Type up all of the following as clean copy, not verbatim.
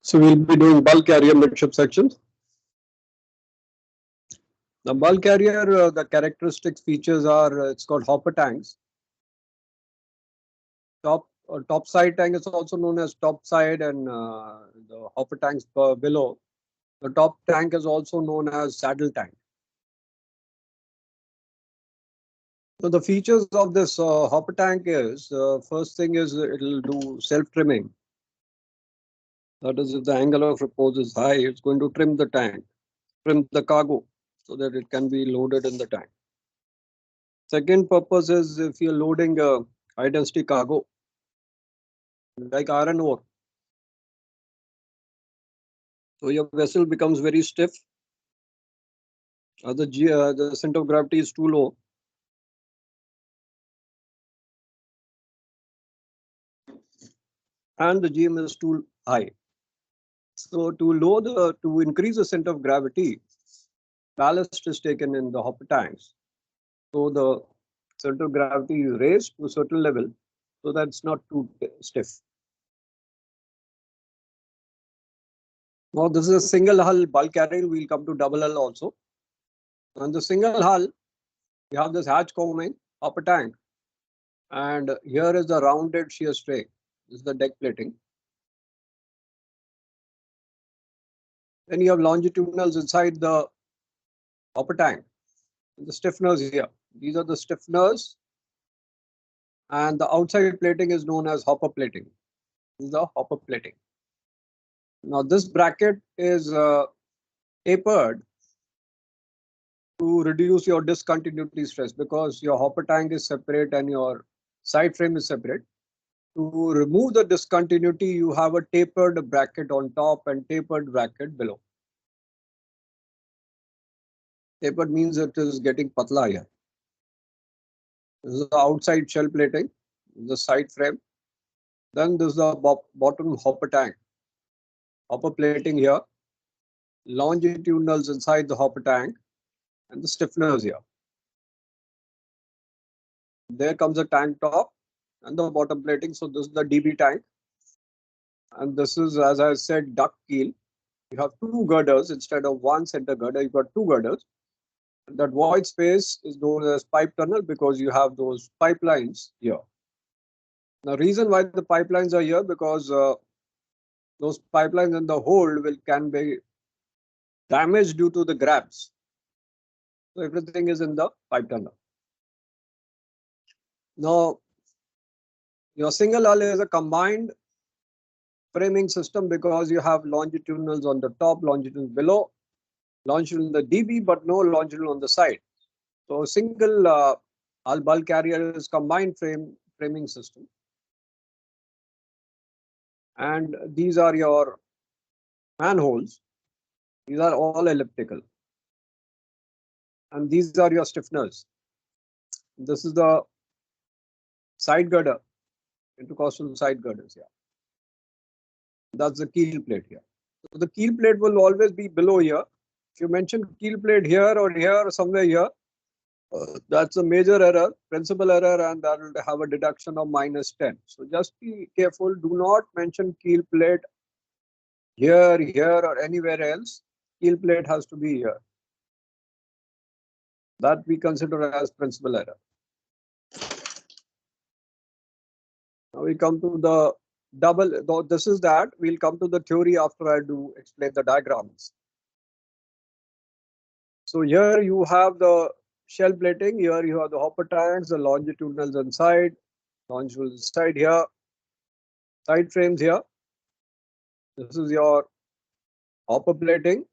So we'll be doing bulk carrier midship sections. The bulk carrier, the characteristics features are it's got hopper tanks. Top side tank is also known as top side, and the hopper tanks below. The top tank is also known as saddle tank. So the features of this hopper tank is first thing is it'll do self trimming. That is, if the angle of repose is high, it's going to trim the tank, trim the cargo, so that it can be loaded in the tank. Second purpose is if you're loading a high density cargo like iron ore, so your vessel becomes very stiff. The center of gravity is too low. And the GM is too high. So to increase the center of gravity, ballast is taken in the hopper tanks. So the center of gravity is raised to a certain level so that it's not too stiff. Now this is a single hull bulk carrier. We'll come to double hull also. On the single hull, we have this hatch coaming, hopper tank, and here is the rounded shear stray. This is the deck plating. Then you have longitudinals inside the hopper tank. The stiffeners here. These are the stiffeners, and the outside plating is known as hopper plating. This is the hopper plating. Now this bracket is tapered to reduce your discontinuity stress because your hopper tank is separate and your side frame is separate. To remove the discontinuity, you have a tapered bracket on top and tapered bracket below. Tapered means it is getting patla here. This is the outside shell plating, the side frame. Then this is the bottom hopper tank. Hopper plating here, longitudinals inside the hopper tank, and the stiffeners here. There comes a tank top and the bottom plating. So this is the DB tank. And this is, as I said, duck keel. You have two girders instead of one center girder. You've got two girders. That void space is known as pipe tunnel because you have those pipelines here. The reason why the pipelines are here because those pipelines in the hold can be damaged due to the grabs. So everything is in the pipe tunnel. Now, your single hull is a combined framing system because you have longitudinals on the top, longitudinals below, longitudinal in the DB, but no longitudinal on the side. So single hull bulk carrier is combined framing system. And these are your manholes. These are all elliptical. And these are your stiffeners. This is the side girder, intercostal side girders here. That's the keel plate here. So the keel plate will always be below here. If you mention keel plate here or somewhere here, that's a major error, principal error, and that will have a deduction of -10. So just be careful. Do not mention keel plate here, or anywhere else. Keel plate has to be here. That we consider as principal error. Now we come to the double. Though this is that. We'll come to the theory after I do explain the diagrams. So here you have the shell plating. Here you have the hopper tanks, the longitudinals inside, longitudinal side here, side frames here. This is your hopper plating,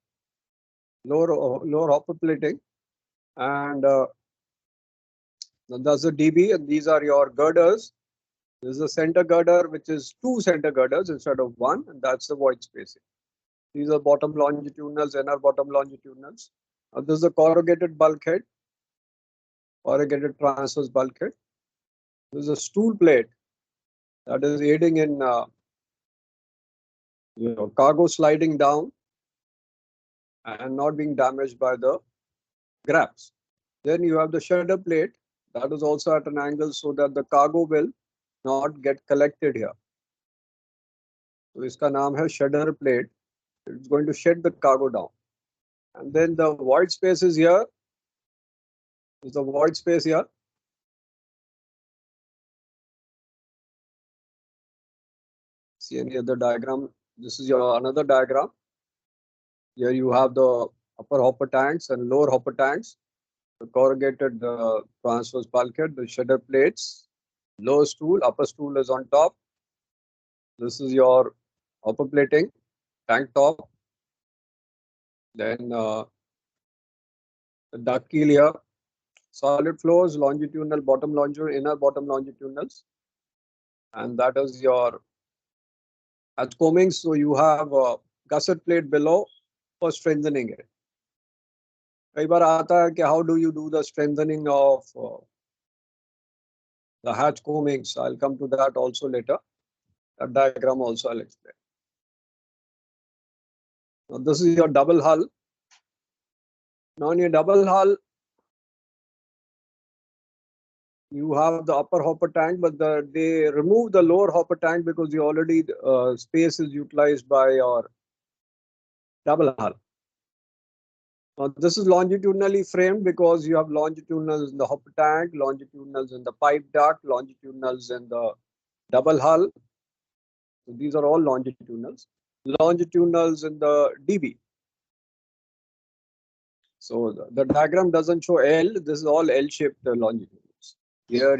lower hopper plating, and that's the DB, and these are your girders. This is a center girder, which is two center girders instead of one, and that's the void spacing. These are bottom longitudinals, inner bottom longitudinals. This is a corrugated bulkhead, corrugated transverse bulkhead. This is a stool plate that is aiding in cargo sliding down and not being damaged by the grabs. Then you have the shudder plate that is also at an angle so that the cargo will not get collected here. तो इसका नाम है shedder plate. It's going to shed the cargo down. And then the void space is here. Is the void space here. See any other diagram? This is your another diagram. Here you have the upper hopper tanks and lower hopper tanks, the corrugated transverse bulkhead, the shedder plates, lower stool, upper stool is on top. This is your upper plating, tank top. Then the duct keel here, solid floors, longitudinal bottom longitudinal, inner bottom longitudinals, and that is your hatch combing. So you have a gusset plate below for strengthening it. कई बार आता है कि how do you do the strengthening of the hatch combings? I'll come to that also later. That diagram also I'll explain. Now this is your double hull. Now in your double hull, you have the upper hopper tank, but they remove the lower hopper tank because you already space is utilized by your double hull. Now this is longitudinally framed because you have longitudinals in the hopper tank, longitudinals in the pipe duct, longitudinals in the double hull. So these are all longitudinals. Longitudinals in the DB. So the diagram doesn't show L. This is all L-shaped longitudinals. Here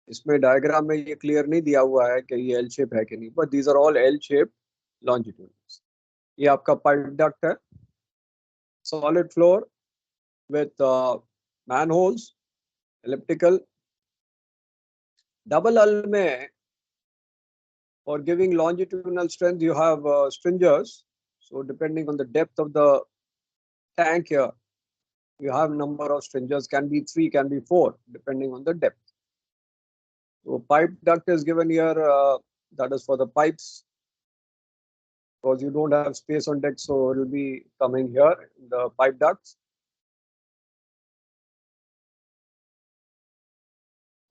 इसमें diagram में ये clear नहीं दिया हुआ है कि ये L shape है कि नहीं, but these are all L shape longitudes. ये आपका पाइप डक्ट है, solid floor with manholes, elliptical. Double hull में for giving longitudinal strength you have stringers. So depending on the depth of the tank here, you have number of stringers, can be 3, can be 4, depending on the depth. So pipe duct is given here, that is for the pipes, because you don't have space on deck, so it will be coming here in the pipe ducts.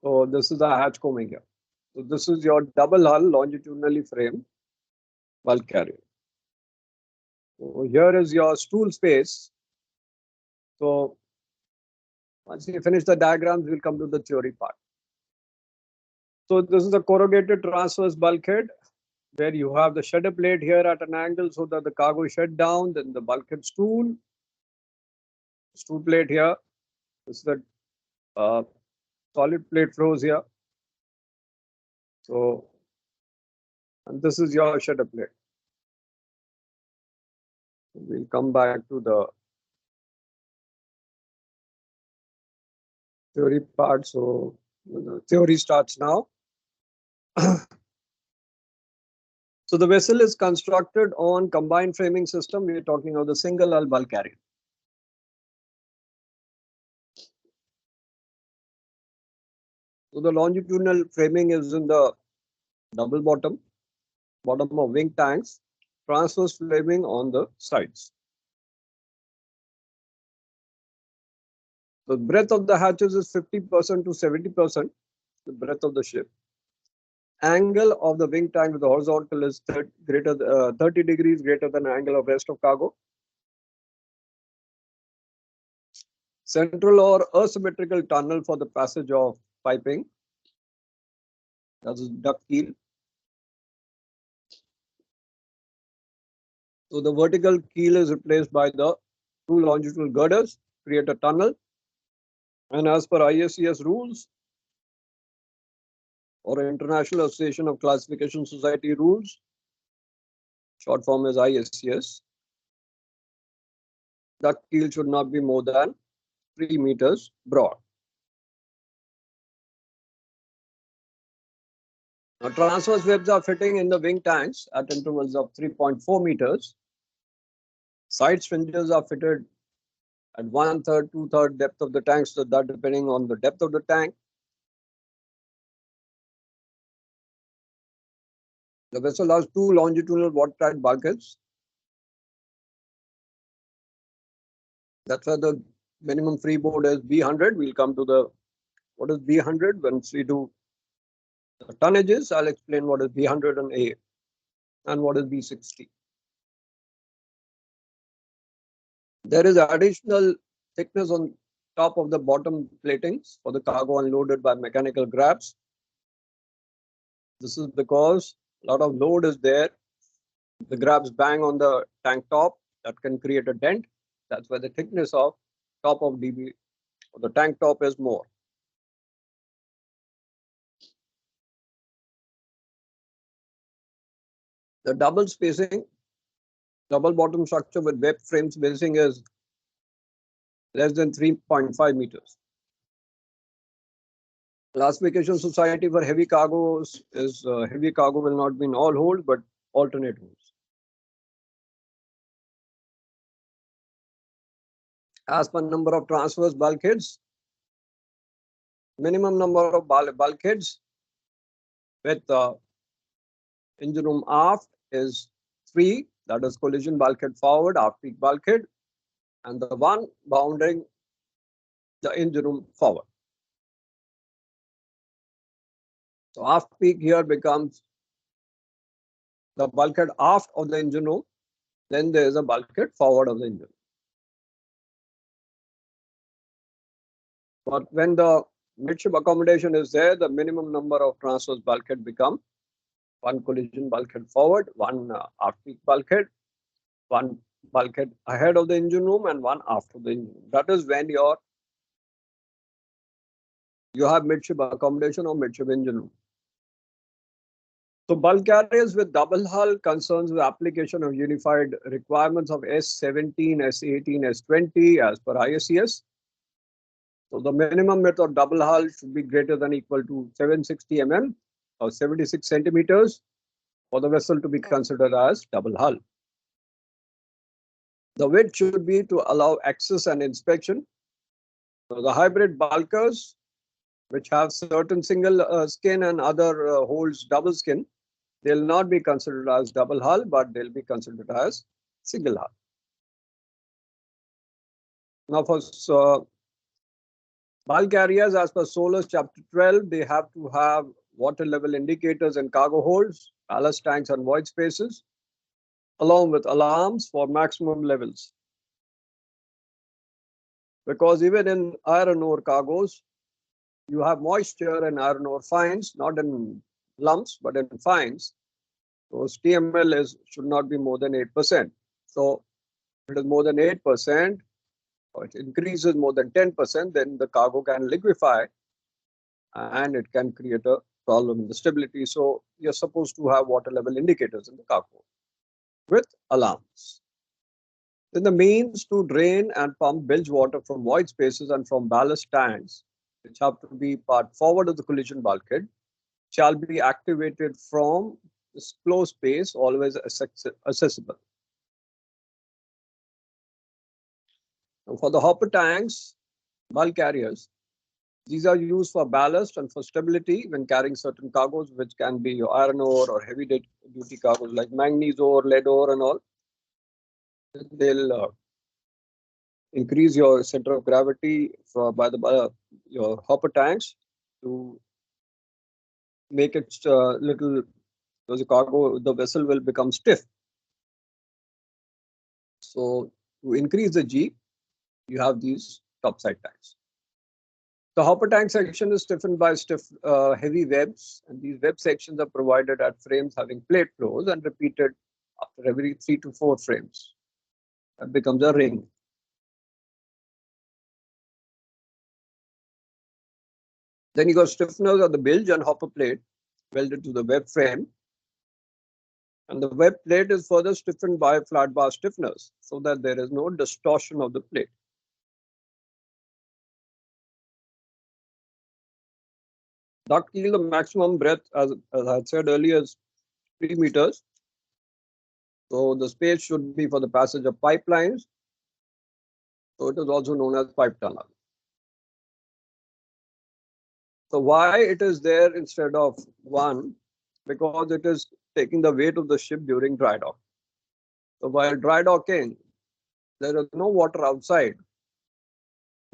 So this is the hatch combing here. So this is your double hull longitudinally framed bulk carrier. So here is your stool space. So once you finish the diagrams, we'll come to the theory part. So this is the corrugated transverse bulkhead, where you have the shedder plate here at an angle so that the cargo is shed down, then the bulkhead stool plate here. This is the solid plate flows here. So, and this is your shedder plate. We'll come back to the theory part. So the theory starts now. So the vessel is constructed on combined framing system. We are talking of the single hull bulk carrier. So the longitudinal framing is in the double bottom of wing tanks, transverse framing on the sides. The breadth of the hatches is 50% to 70%, the breadth of the ship. Angle of the wing tank with the horizontal is 30 degrees greater than angle of rest of cargo. Central or asymmetrical tunnel for the passage of piping. That is duct keel. So the vertical keel is replaced by the two longitudinal girders, create a tunnel. And as per ISCS rules, or International Association of Classification Society rules, short form is ISCS, duct keel should not be more than 3 meters broad. Now, transverse webs are fitting in the wing tanks at intervals of 3.4 meters. Side stringers are fitted at 1/3, 2/3 depth of the tank, so that depending on the depth of the tank. The vessel has two longitudinal watertight bulkheads. That's why the minimum freeboard is B100. We'll come to the what is B100 once we do The tonnages, I'll explain what is B100 and A and what is B60. There is additional thickness on top of the bottom platings for the cargo unloaded by mechanical grabs. This is because a lot of load is there. The grabs bang on the tank top, that can create a dent. That's why the thickness of top of DB or the tank top is more. The double spacing, double bottom structure with web frame spacing is less than 3.5 meters. Classification society for heavy cargos is heavy cargo will not be in all holds but alternate holds. As per number of transverse bulkheads, minimum number of bulkheads with engine room aft is 3, that is collision bulkhead forward, aft peak bulkhead, and the one bounding the engine room forward. So aft peak here becomes the bulkhead aft of the engine room, then there is a bulkhead forward of the engine. But when the midship accommodation is there, the minimum number of transverse bulkhead become 1 collision bulkhead forward, 1 aft peak bulkhead, 1 bulkhead ahead of the engine room, and 1 after the engine room. That is when you have midship accommodation or midship engine room. So bulk carriers with double hull concerns the application of unified requirements of S17, S18, S20 as per ISCS. So the minimum width of double hull should be greater than equal to 760 mm or 76 centimeters for the vessel to be considered as double hull. The width should be to allow access and inspection. So the hybrid bulkers, which have certain single skin and other holds double skin, they'll not be considered as double hull, but they'll be considered as single hull. Now for bulk carriers, as per SOLAS chapter 12, they have to have water level indicators in cargo holds, ballast tanks and void spaces, along with alarms for maximum levels. Because even in iron ore cargoes, you have moisture in iron ore fines, not in lumps, but in fines. So TML should not be more than 8%. So if it is more than 8%, or it increases more than 10%, then the cargo can liquefy and it can create a problem in the stability. So you're supposed to have water level indicators in the cargo with alarms. Then the means to drain and pump bilge water from void spaces and from ballast tanks, which have to be part forward of the collision bulkhead, shall be activated from this closed space, always accessible. Now for the hopper tanks, bulk carriers, these are used for ballast and for stability when carrying certain cargoes, which can be your iron ore or heavy duty cargoes like manganese ore, lead ore, and all. They'll increase your center of gravity by your hopper tanks to make it little, because the vessel will become stiff. So to increase the G, you have these topside tanks. The hopper tank section is stiffened by heavy webs, and these web sections are provided at frames having plate flows and repeated after every 3 to 4 frames. That becomes a ring. Then you got stiffeners of the bilge and hopper plate welded to the web frame. And the web plate is further stiffened by flat bar stiffeners so that there is no distortion of the plate. Duct keel, the maximum breadth, as I had said earlier, is 3 meters. So the space should be for the passage of pipelines. So it is also known as pipe tunnel. So why it is there instead of 1? Because it is taking the weight of the ship during dry dock. So while dry docking, there is no water outside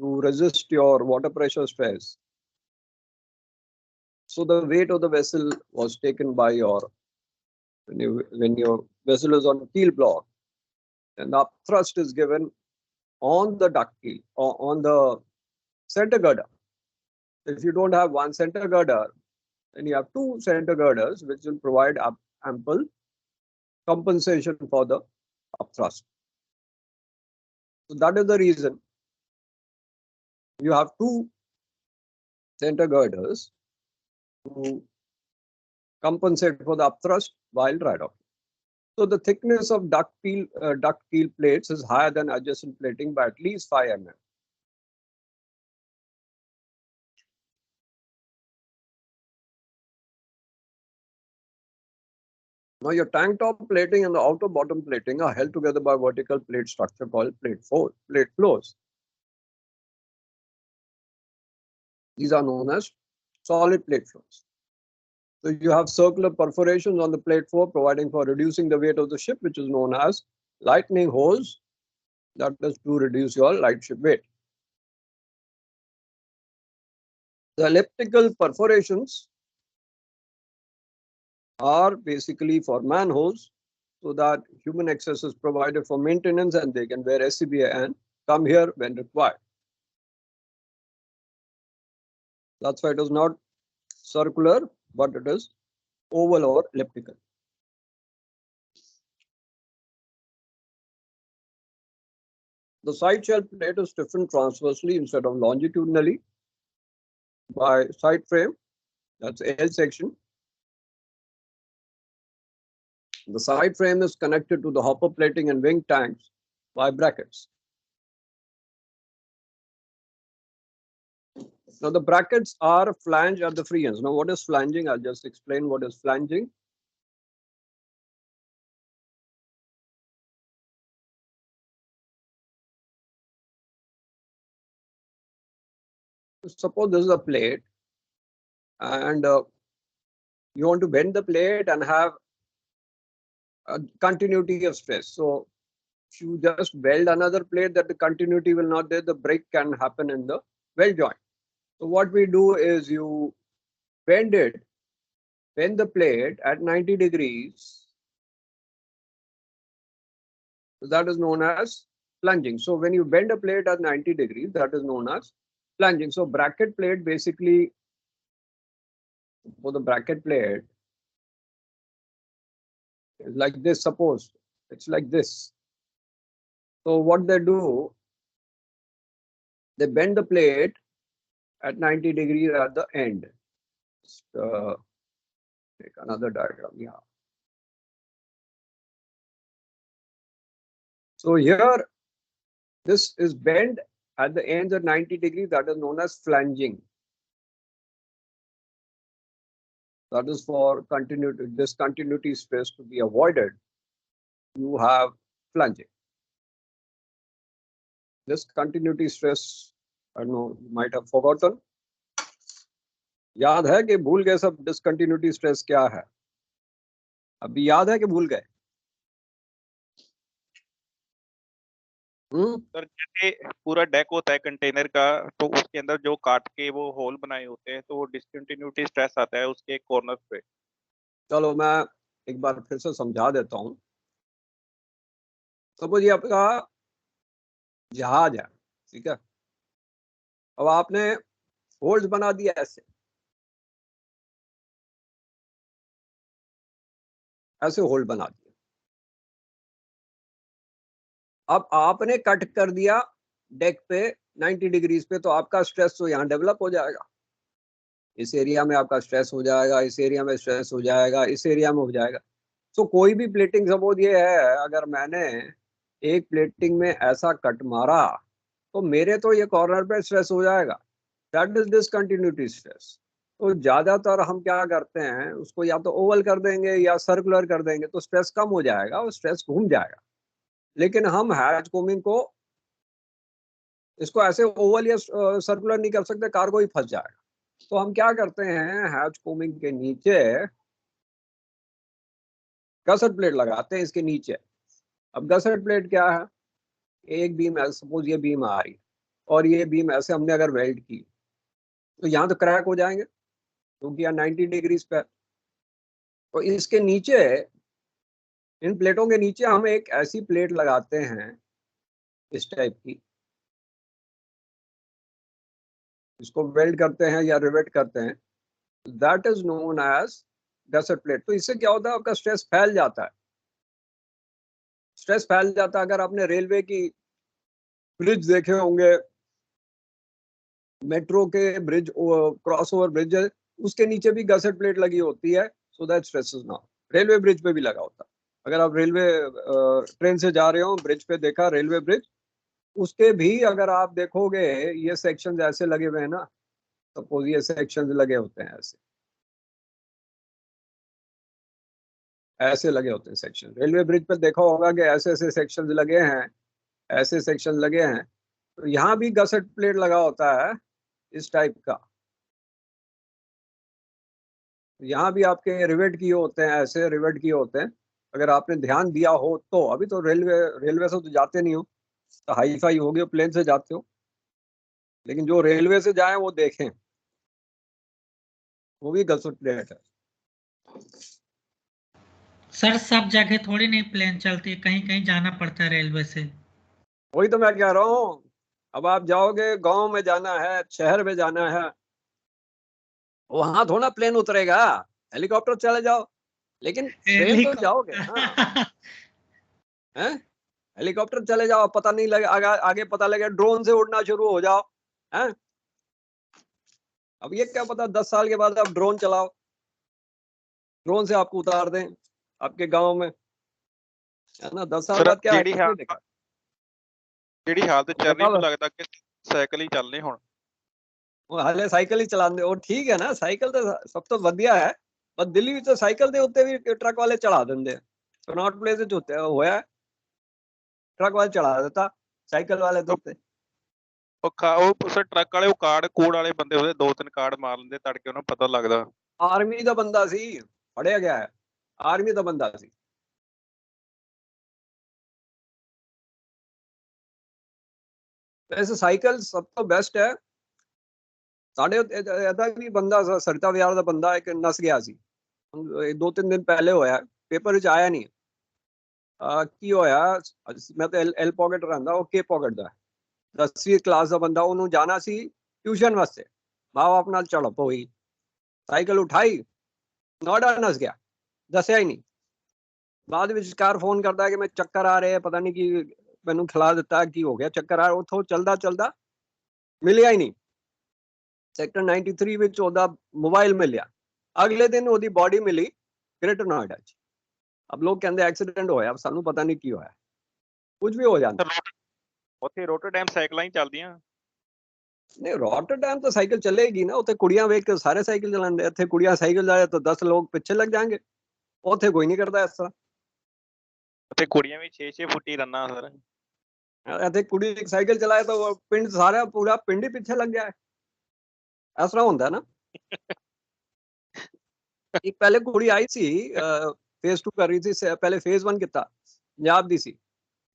to resist your water pressure stress. So the weight of the vessel was taken by your, when your vessel is on keel block, and the thrust is given on the duct keel or on the center girder. If you don't have one center girder, then you have two center girders, which will provide ample compensation for the upthrust. So that is the reason you have two center girders to compensate for the upthrust while dry docking. So the thickness of duct keel plates is higher than adjacent plating by at least 5 mm. Now your tank top plating and the outer bottom plating are held together by vertical plate structure called plate floors. These are known as solid plate floors. So you have circular perforations on the plate floor, providing for reducing the weight of the ship, which is known as lightning holes. That is to reduce your light ship weight. The elliptical perforations are basically for manholes, so that human access is provided for maintenance and they can wear SCBA and come here when required. That's why it is not circular, but it is oval or elliptical. The side shell plate is stiffened transversely instead of longitudinally by side frame, that's L section. The side frame is connected to the hopper plating and wing tanks by brackets. Now the brackets are flange at the free ends. Now what is flanging? I'll just explain what is flanging. Suppose this is a plate and you want to bend the plate and have a continuity of stress. So if you just weld another plate, that the continuity will not there, the break can happen in the weld joint. So what we do is you bend the plate at 90 degrees. That is known as flanging. So when you bend a plate at 90 degrees, that is known as flanging. So bracket plate, basically, for the bracket plate is like this. Suppose it's like this. So what they do, they bend the plate at 90 degrees at the end. Just, take another diagram. Yeah. So here, this is bent at the ends at 90 degrees. That is known as flanging. That is for continuity, discontinuity stress to be avoided. You have flanging. This continuity stress, I don't know, you might have forgotten. याद है कि भूल गए सब discontinuity stress क्या है? अभी याद है कि भूल गए? सर जैसे पूरा डेक होता है कंटेनर का, तो उसके अंदर जो काट के वो होल बनाए होते हैं, तो वो डिसकंटिन्यूटी स्ट्रेस आता है उसके कॉर्नर पे। चलो मैं एक बार फिर से समझा देता हूँ। सपोज ये आपका जहाज है, ठीक है। अब आपने होल्स बना दिया ऐसे होल्ड बना दिया। अब आपने कट कर दिया डेक पे 90 डिग्रीज पे, तो आपका स्ट्रेस तो यहाँ डेवलप हो जाएगा। इस एरिया में आपका स्ट्रेस हो जाएगा, इस एरिया में स्ट्रेस हो जाएगा, इस एरिया में हो जाएगा। तो कोई भी प्लेटिंग, सपोज ये है, अगर मैंने एक प्लेटिंग में ऐसा कट मारा तो मेरे तो ये कॉर्नर पे स्ट्रेस हो जाएगा। That is discontinuity stress. तो ज्यादातर हम क्या करते हैं, उसको या तो ओवल कर देंगे या सर्कुलर कर देंगे, तो स्ट्रेस कम हो जाएगा और स्ट्रेस घूम जाएगा। लेकिन हम हैच कोमिंग को इसको ऐसे ओवल या सर्कुलर नहीं कर सकते, कार्गो ही फंस जाएगा। तो हम क्या करते हैं, हैच कोमिंग के नीचे गसर प्लेट लगाते हैं इसके नीचे। अब गसर प्लेट क्या है, एक बीम है, सपोज ये बीम आ रही और ये बीम ऐसे हमने अगर वेल्ड की, तो यहाँ तो क्रैक हो जाएंगे। तो किया 90 डिग्रीज पे। तो इसके नीचे, इन प्लेटों के नीचे हम एक ऐसी प्लेट लगाते हैं इस टाइप की, इसको वेल्ड करते हैं या रिवेट करते हैं, that is known as gusset plate. तो इससे क्या होता है, आपका स्ट्रेस फैल जाता है, स्ट्रेस फैल जाता है। अगर आपने रेलवे की ब्रिज देखे होंगे, मेट्रो के ब्रिज, क्रॉस ओवर ब्रिज, उसके नीचे भी गसेट प्लेट लगी होती है, so that stress is not. Railway bridge पे भी लगा होता है। अगर आप रेलवे ट्रेन से जा रहे हो, ब्रिज पे देखा रेलवे ब्रिज, उसके भी अगर आप देखोगे ये सेक्शन ऐसे लगे हुए हैं ना, सपोज ये सेक्शन लगे होते हैं ऐसे, ऐसे लगे होते हैं सेक्शन। रेलवे ब्रिज पर देखा होगा कि ऐसे ऐसे सेक्शन लगे हैं, ऐसे सेक्शन लगे हैं। तो यहाँ भी गसेट प्लेट लगा होता है इस टाइप का। यहाँ भी आपके रिवेट किए होते हैं, ऐसे रिवेट किए होते हैं। अगर आपने ध्यान दिया हो तो, अभी तो रेलवे रेलवे से तो जाते नहीं हो, तो हाई फाई हो गए, प्लेन से जाते हो, लेकिन जो रेलवे से जाए वो देखें, वो भी गसेट प्लेट है। सर सब जगह थोड़ी नहीं प्लेन चलती है, कहीं कहीं जाना पड़ता है रेलवे से। वही तो मैं कह रहा हूँ। अब आप जाओगे, गांव में जाना है, शहर में जाना है, वहां थोड़ा प्लेन उतरेगा, हेलीकॉप्टर चले जाओ, लेकिन ट्रेन तो जाओगे ना। हेलीकॉप्टर हैं? हेलीकॉप्टर चले जाओ, पता नहीं लगे आगे पता लगे ड्रोन से उड़ना शुरू हो जाओ। हैं? अब ये क्या पता 10 साल के बाद आप ड्रोन चलाओ, ड्रोन से आपको उतार दें आपके गांव में, है ना। 10 साल ਸਰ बाद क्या है, ਜਿਹੜੀ किसने देखा। ਜਿਹੜੀ ਹਾਲਤ ਚੱਲ ਰਹੀ, बताओ, ਮੈਨੂੰ ਲੱਗਦਾ ਕਿ ਸਾਈਕਲ ਹੀ ਚੱਲਨੇ ਹੁਣ। वो हाले साइकिल ही चलाते, वो ठीक है ना, साइकिल तो सब तो वधिया है। पर दिल्ली में तो साइकिल के उत्ते भी ट्रक वाले चढ़ा देंगे, कनॉट प्लेस होते होया, ट्रक वाले चढ़ा देता साइकिल वाले तो उत्ते। ਉਹ ਸਰ ਟਰੱਕ ਵਾਲੇ, ਉਹ ਕਾਰਡ ਕੂੜ ਵਾਲੇ ਬੰਦੇ ਉਹਦੇ 2-3 ਕਾਰਡ ਮਾਰ ਲੈਂਦੇ ਤੜਕੇ, ਉਹਨਾਂ ਨੂੰ ਪਤਾ ਲੱਗਦਾ। ਆਰਮੀ ਦਾ ਬੰਦਾ ਸੀ, ਫੜਿਆ ਗਿਆ ਹੈ, ਆਰਮੀ ਦਾ ਬੰਦਾ ਸੀ। ਵੈਸੇ ਸਾਈਕਲ ਸਭ ਤੋਂ ਬੈਸਟ ਹੈ। ਸਾਡੇ ਇਹਦਾ ਵੀ ਬੰਦਾ ਸਰਿਤਾ ਵਿਆਰ ਦਾ ਬੰਦਾ ਇੱਕ ਨਸ ਗਿਆ ਸੀ, 2-3 ਦਿਨ ਪਹਿਲੇ ਹੋਇਆ, ਪੇਪਰ ਵਿੱਚ ਆਇਆ ਨਹੀਂ। ਕੀ ਹੋਇਆ, ਮੈਂ ਤਾਂ ਐਲ ਪੌਕਟ ਰਹਿੰਦਾ, ਉਹ ਕੇ ਪੌਕਟ ਦਾ 10ਵੀਂ ਕਲਾਸ ਦਾ ਬੰਦਾ, ਉਹਨੂੰ ਜਾਣਾ ਸੀ ਟਿਊਸ਼ਨ ਵਾਸਤੇ, ਮਾਂ ਬਾਪ ਨਾਲ ਝੜਪ ਹੋਈ, ਸਾਈਕਲ ਉਠਾਈ, ਨੋਇਡਾ ਨਸ ਗਿਆ, ਦੱਸਿਆ ਹੀ ਨਹੀਂ। ਬਾਅਦ ਵਿੱਚ ਕਾਰ ਫੋਨ ਕਰਦਾ ਕਿ ਮੈਂ ਚੱਕਰ ਆ ਰਹੇ, ਪਤਾ ਨਹੀਂ ਕੀ ਮੈਨੂੰ ਖਿਲਾ ਦਿੱਤਾ, ਕੀ ਹੋ ਗਿਆ, ਚੱਕਰ ਆ, ਉੱਥੋਂ ਚੱਲਦਾ ਚੱਲਦਾ ਮਿਲਿਆ ਹੀ ਨਹੀਂ। ਸੈਕਟਰ 93 ਵਿੱਚ ਉਹਦਾ ਮੋਬਾਈਲ ਮਿਲਿਆ, ਅਗਲੇ ਦਿਨ ਉਹਦੀ ਬੋਡੀ ਮਿਲੀ ਗ੍ਰੇਟਰ ਨੋਇਡਾ 'ਚ। अब लोग कहते एक्सीडेंट होया, सानू पता नहीं की होया, कुछ भी हो जाता। ਉੱਥੇ ਰੋਟਰਡੈਮ ਸਾਈਕਲਾਂ ਹੀ ਚੱਲਦੀਆਂ। नहीं रॉटरडैम तो साइकिल चलेगी ना, उत्थे कुड़ियां वेख के सारे साइकिल चलाते, इत्थे कुड़ियां साइकिल जाए तो 10 लोग पीछे लग जाएंगे, उत्थे कोई नहीं करता इस तरह। ਉੱਥੇ ਕੁੜੀਆਂ ਵੀ 6-6 ਫੁੱਟੀ ਰੰਨਾ ਸਰ। इत्थे कुड़ी एक साइकिल चलाए तो वो पिंड सारा पूरा पिंड ही पीछे लग जाए, इस तरह होता है ना। एक पहले कुड़ी आई सी, फेज 2 कर रही थी, पहले फेज 1 किता पंजाब दी सी।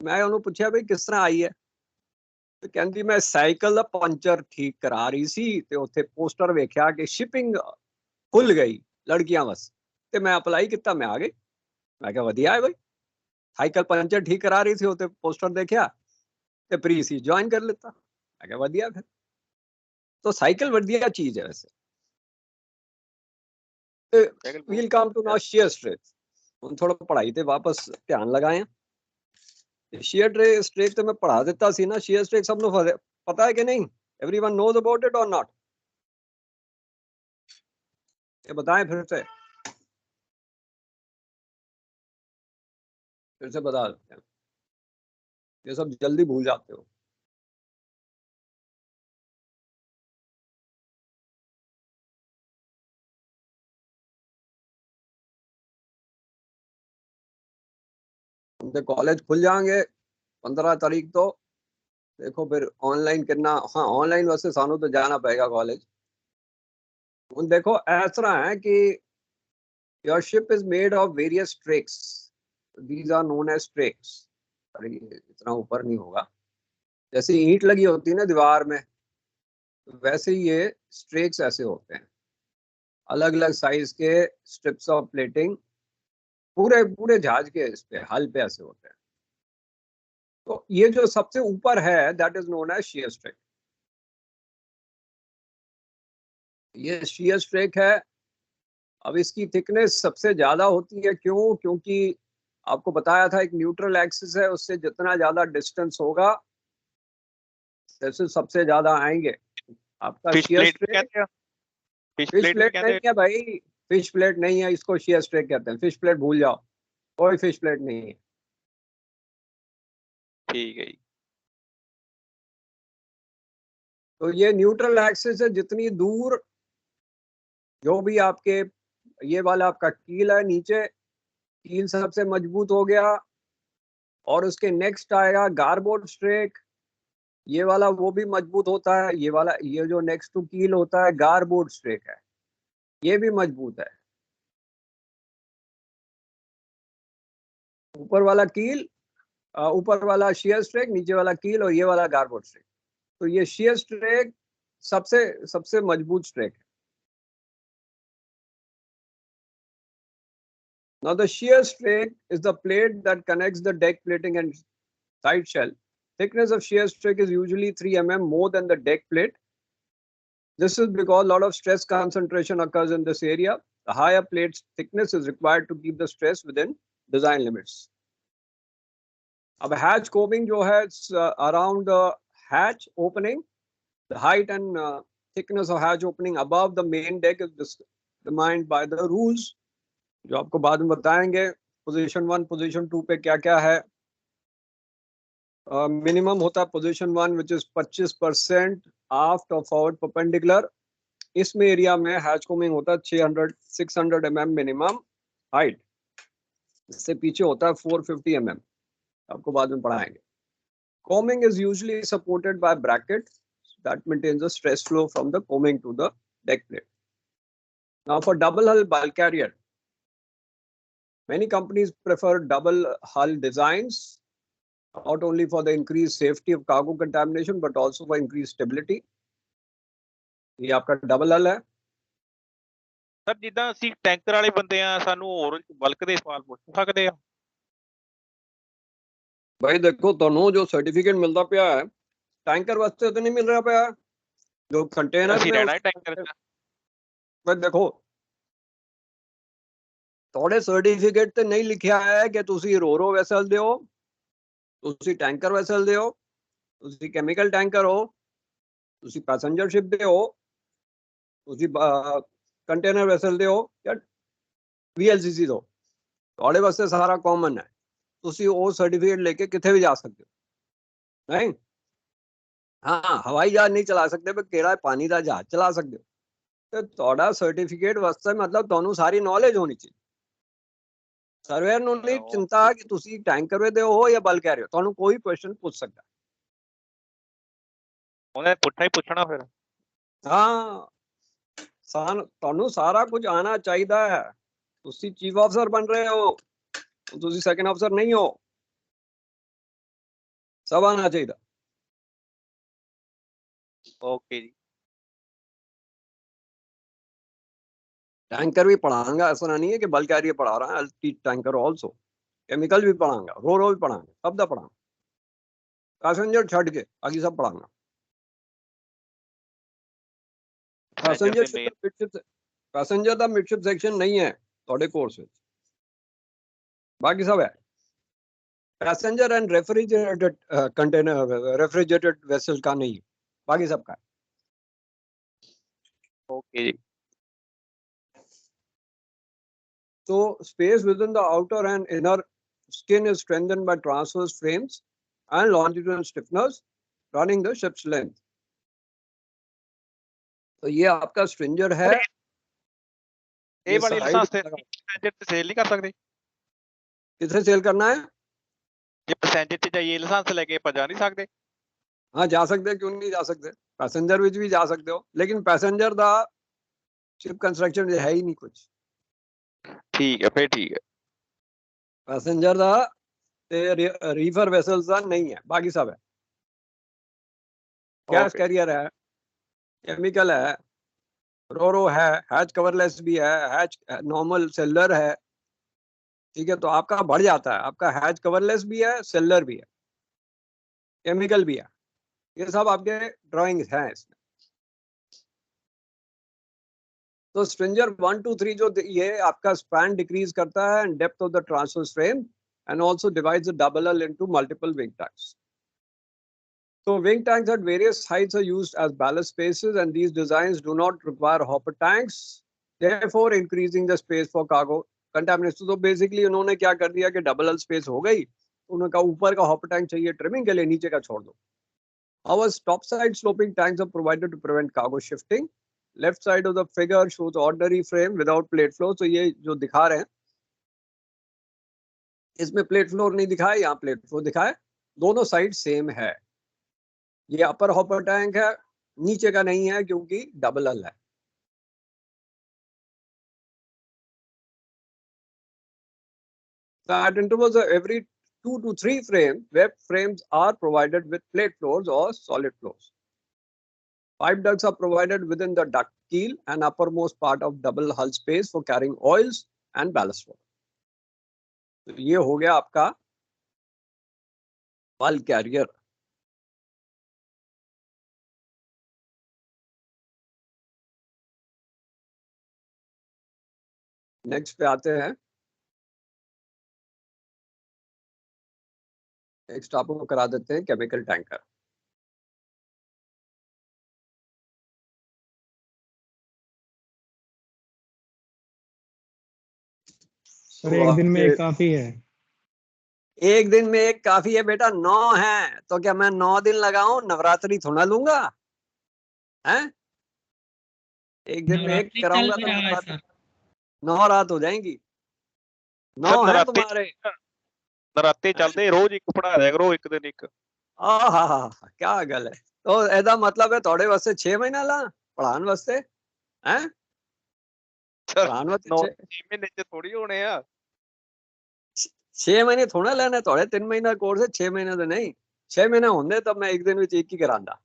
मैं ਉਹਨੂੰ ਪੁੱਛਿਆ ਬਈ ਕਿਸ ਤਰ੍ਹਾਂ ਆਈ ਹੈ, ਤੇ ਕਹਿੰਦੀ ਮੈਂ ਸਾਈਕਲ ਦਾ ਪੰਚਰ ਠੀਕ ਕਰਾ ਰਹੀ ਸੀ, ਤੇ ਉੱਥੇ ਪੋਸਟਰ ਵੇਖਿਆ ਕਿ ਸ਼ਿਪਿੰਗ ਖੁੱਲ ਗਈ ਲੜਕੀਆਂ ਵਾਸਤੇ, ਤੇ ਮੈਂ ਅਪਲਾਈ ਕੀਤਾ, ਮੈਂ ਆ ਗਈ। ਮੈਂ ਕਿਹਾ ਵਧੀਆ ਹੈ ਬਈ, ਸਾਈਕਲ ਪੰਚਰ ਠੀਕ ਕਰਾ ਰਹੀ ਸੀ, ਉੱਥੇ ਪੋਸਟਰ ਦੇਖਿਆ ਤੇ ਪ੍ਰੀ ਸੀ ज्वाइन कर लेता। मैं ਕਿਹਾ ਵਧੀਆ ਫਿਰ। तो साइकिल ਵਧੀਆ चीज है वैसे। We'll come to now sheer strake. ਹੁਣ ਥੋੜਾ ਪੜ੍ਹਾਈ ਤੇ ਵਾਪਸ ਧਿਆਨ ਲਗਾਏ। ਸ਼ੇਅਰ ਸਟ੍ਰੇਕ ਤੇ ਮੈਂ ਪੜ੍ਹਾ ਦਿੱਤਾ ਸੀ ਨਾ, ਸ਼ੇਅਰ ਸਟ੍ਰੇਕ ਸਭ ਨੂੰ ਪਤਾ ਹੈ ਕਿ नहीं, everyone knows about it or not? ये बताएं फिर से बता देते हैं, ये सब जल्दी भूल जाते हो। उनके कॉलेज खुल जाएंगे 15 तारीख तो, देखो फिर ऑनलाइन करना। हाँ ऑनलाइन वैसे सानू तो जाना पड़ेगा कॉलेज। देखो इस तरह है कि your ship is made of various strakes, these are known as strakes. अरे इतना ऊपर नहीं होगा, जैसे ईंट लगी होती है ना दीवार में, वैसे ही ये स्ट्रेक्स ऐसे होते हैं। अलग अलग साइज के स्ट्रिप्स ऑफ प्लेटिंग पूरे पूरे जहाज के इस पे हल पे ऐसे होते हैं। तो ये जो सबसे ऊपर है that is known as sheer strake. ये शियर स्ट्रेक है। अब इसकी थिकनेस सबसे ज्यादा होती है, क्यों? क्योंकि आपको बताया था एक न्यूट्रल एक्सिस है, उससे जितना ज्यादा डिस्टेंस होगा सबसे ज्यादा आएंगे। आपका फिश शियर प्लेट स्ट्रेक, कहते हैं, फिश फिश प्लेट भी प्लेट कहते नहीं हैं। है भाई, फिश प्लेट नहीं है, इसको शियर स्ट्रेक कहते हैं। फिश प्लेट भूल जाओ, कोई फिश प्लेट नहीं है। ठीक है जी। तो ये न्यूट्रल एक्सिस है, जितनी दूर जो भी आपके ये वाला आपका कील है, नीचे कील सबसे मजबूत हो गया, और उसके नेक्स्ट आएगा गारबोर्ड स्ट्रेक। ये वाला वो भी मजबूत होता है। ये वाला, ये जो नेक्स्ट टू कील होता है गारबोर्ड स्ट्रेक है, ये भी मजबूत है। ऊपर वाला कील, ऊपर वाला शियर स्ट्रेक, नीचे वाला कील, और ये वाला गारबोर्ड स्ट्रेक। तो ये शियर स्ट्रेक सबसे सबसे मजबूत स्ट्रेक है। Now the shear strake is the plate that connects the deck plating and side shell. Thickness of shear strake is usually 3 mm more than the deck plate. This is because a lot of stress concentration occurs in this area. The higher plate thickness is required to keep the stress within design limits. अब hatch combing जो है around the hatch opening, the height and thickness of hatch opening above the main deck is determined by the rules, जो आपको बाद में बताएंगे। Position 1 position 2 पे क्या क्या है। मिनिमम होता है पोजीशन 1 विच इज 25% आफ्ट और फॉरवर्ड परपेंडिकुलर। इसमें एरिया में हैच कोमिंग होता है 600 mm मिनिमम हाइट। इससे पीछे होता है 450 mm, आपको बाद में पढ़ाएंगे। Coaming is usually supported by bracket that maintains the stress flow from the coaming to the deck plate. Now for double hull bulk carrier, many companies prefer double hull designs, not only for the increased safety of cargo contamination but also for increased stability. ये आपका double हल है। Sir ਜਿੱਦਾਂ ਅਸੀਂ tanker ਵਾਲੇ ਬੰਦੇ ਆ, ਸਾਨੂੰ ਹੋਰ ਬਲਕ ਦੇ ਸਵਾਲ ਪੁੱਛ ਸਕਦੇ ਆ? भाई देखो, ਤੁਹਾਨੂੰ जो सर्टिफिकेट मिलता ਪਿਆ है टैंकर वास्ते तो नहीं मिल रहा ਪਿਆ, जो कंटेनर ਅਸੀਂ में ਰਹਿਣਾ ਟੈਂਕਰ 'ਚ। भाई देखो, ਤੁਹਾਡੇ ਸਰਟੀਫਿਕੇਟ ਤੇ ਨਹੀਂ ਲਿਖਿਆ ਹੈ ਕਿ ਤੁਸੀਂ ਰੋਰੋ ਵੈਸਲ ਦੇ ਹੋ, ਤੁਸੀਂ ਟੈਂਕਰ ਵੈਸਲ ਦੇ ਹੋ, ਤੁਸੀਂ ਕੈਮੀਕਲ ਟੈਂਕਰ ਹੋ, ਤੁਸੀਂ ਪੈਸੇਂਜਰ ਸ਼ਿਪ ਦੇ ਹੋ, ਤੁਸੀਂ ਕੰਟੇਨਰ ਵੈਸਲ ਦੇ ਹੋ, ਜਾਂ VLCC ਦੋ। ਤੁਹਾਡੇ ਵਾਸਤੇ ਸਾਰਾ ਕਾਮਨ ਹੈ। ਤੁਸੀਂ ਉਹ ਸਰਟੀਫਿਕੇਟ ਲੈ ਕੇ ਕਿੱਥੇ ਵੀ ਜਾ ਸਕਦੇ ਹੋ। ਨਹੀਂ, ਹਾਂ, ਹਵਾਈ ਜਹਾਜ਼ ਨਹੀਂ ਚਲਾ ਸਕਦੇ, ਪਰ ਕਿਹੜਾ ਪਾਣੀ ਦਾ ਜਹਾਜ਼ ਚਲਾ ਸਕਦੇ ਹੋ। ਤੇ ਤੁਹਾਡਾ ਸਰਟੀਫਿਕੇਟ ਵਾਸਤੇ ਮਤਲਬ ਤੁਹਾਨੂੰ ਸਾਰੀ ਨੌਲੇਜ ਹੋਣੀ ਚਾਹੀਦੀ। ਸਰਵੇਅਰ ਨੂੰ ਨਹੀਂ ਚਿੰਤਾ ਕਿ ਤੁਸੀਂ ਟੈਂਕਰ ਦੇ ਹੋ ਜਾਂ ਬਲ ਕਹਿ ਰਹੇ ਹੋ, ਤੁਹਾਨੂੰ ਕੋਈ ਕੁਐਸਚਨ ਪੁੱਛ ਸਕਦਾ। ਉਹਨੇ ਪੁੱਛਣਾ ਹੀ ਪੁੱਛਣਾ ਫਿਰ। ਹਾਂ, ਤੁਹਾਨੂੰ ਸਾਰਾ ਕੁਝ ਆਣਾ ਚਾਹੀਦਾ ਹੈ। ਤੁਸੀਂ ਚੀਫ ਅਫਸਰ ਬਣ ਰਹੇ ਹੋ, ਤੁਸੀਂ ਸੈਕੰਡ ਅਫਸਰ ਨਹੀਂ ਹੋ, ਸਭ ਆਣਾ ਚਾਹੀਦਾ। ओके जी। टैंकर भी पढ़ाऊंगा, ऐसा नहीं है कि बल्क कैरियर पढ़ा रहा है, टीच टैंकर ऑल्सो। केमिकल भी पढ़ाऊंगा, रो भी पढ़ाऊंगा, सब दा पढ़ाऊंगा, पैसेंजर छड़ के बाकी सब पढ़ाऊंगा। पैसेंजर दा मिडशिप सेक्शन नहीं है थोड़े कोर्स में, बाकी सब है। Passenger and refrigerated container, refrigerated vessel का नहीं है, बाकी सब का है। Okay ji. So space within the outer and inner skin is strengthened by transverse frames and longitudinal stiffeners running the ship's length. तो ये आपका स्ट्रिंजर है। ये वाली लाइसेंस पैसेंजर से सेल नहीं कर सकते? किसे सेल करना है? ये पैसेंजर से चाहिए लाइसेंस लेके पर जा नहीं सकते? हाँ, जा सकते, क्यों नहीं जा सकते? पैसेंजर विच भी जा सकते हो, लेकिन पैसेंजर दा शिप कंस्ट्रक्शन है ही नहीं कुछ। ठीक है, फिर ठीक है। पैसेंजर दा ते रीफर वेसल्स दा नहीं है, बाकी सब है। गैस कैरियर है, केमिकल है, रोरो है, हैच कवरलेस भी है, हैच नॉर्मल सेलर है, ठीक है। तो आपका बढ़ जाता है, आपका हैच कवरलेस भी है, सेलर भी है, केमिकल भी है, ये सब आपके ड्राइंग्स हैं इसमें। तो स्ट्रिंजर 1 2 3 जो ये आपका स्पैन डिक्रीज करता है and depth of the transverse frame and also divides the double L into multiple wing tanks. So wing tanks at various heights are used as ballast spaces, and these designs do not require hopper tanks, therefore increasing the space for cargo contamination. तो basically उन्होंने क्या कर दिया कि double L space हो गई, उन्होंने कहा ऊपर का हॉपर टैंक चाहिए ट्रिमिंग के लिए, नीचे का छोड़ दो. Our top side sloping tanks are provided to prevent cargo shifting. Left side of the figure shows ordinary frame without plate floor. So ये जो दिखा रहे हैं इसमें प्लेट फ्लोर नहीं दिखाया, यहाँ प्लेट फ्लोर दिखाया, दोनों साइड सेम है. ये अपर हॉपर टैंक है, नीचे का नहीं है क्योंकि डबल एल है. So at intervals of every 2 to 3 frames, web frames are provided with plate floors or solid floors. Pipe ducts are provided within the duct keel and uppermost part of double hull space for carrying oils and ballast water. तो ये हो गया आपका bulk carrier. Next पे आते हैं. Next आपको करा देते हैं केमिकल टैंकर. सर एक दिन में एक काफी है. एक दिन में एक काफी है बेटा, 9 है तो क्या मैं 9 दिन लगाऊं? नवरात्रि थोड़ा लूंगा हैं? एक दिन में एक नवरात्रि चल कराऊंगा भी तो रहा है नवरात्रि सर. 9 रात हो जाएंगी. 9 सर है नराते तुम्हारे. नराते चलते रोज एक पढ़ा दिया करो, एक दिन एक. हाँ, क्या गल है. तो ऐसा मतलब है थोड़े वास्ते 6 महीना ला पढ़ान वास्ते हैं? सर पढ़ान वास्ते 9 महीने च थोड़ी होने आ. 6 महीने थोड़ा लेने थोड़े. 3 महीना कोर्स है, 6 महीने तो नहीं. 6 महीने होंगे तब मैं एक दिन में एक ही करांदा.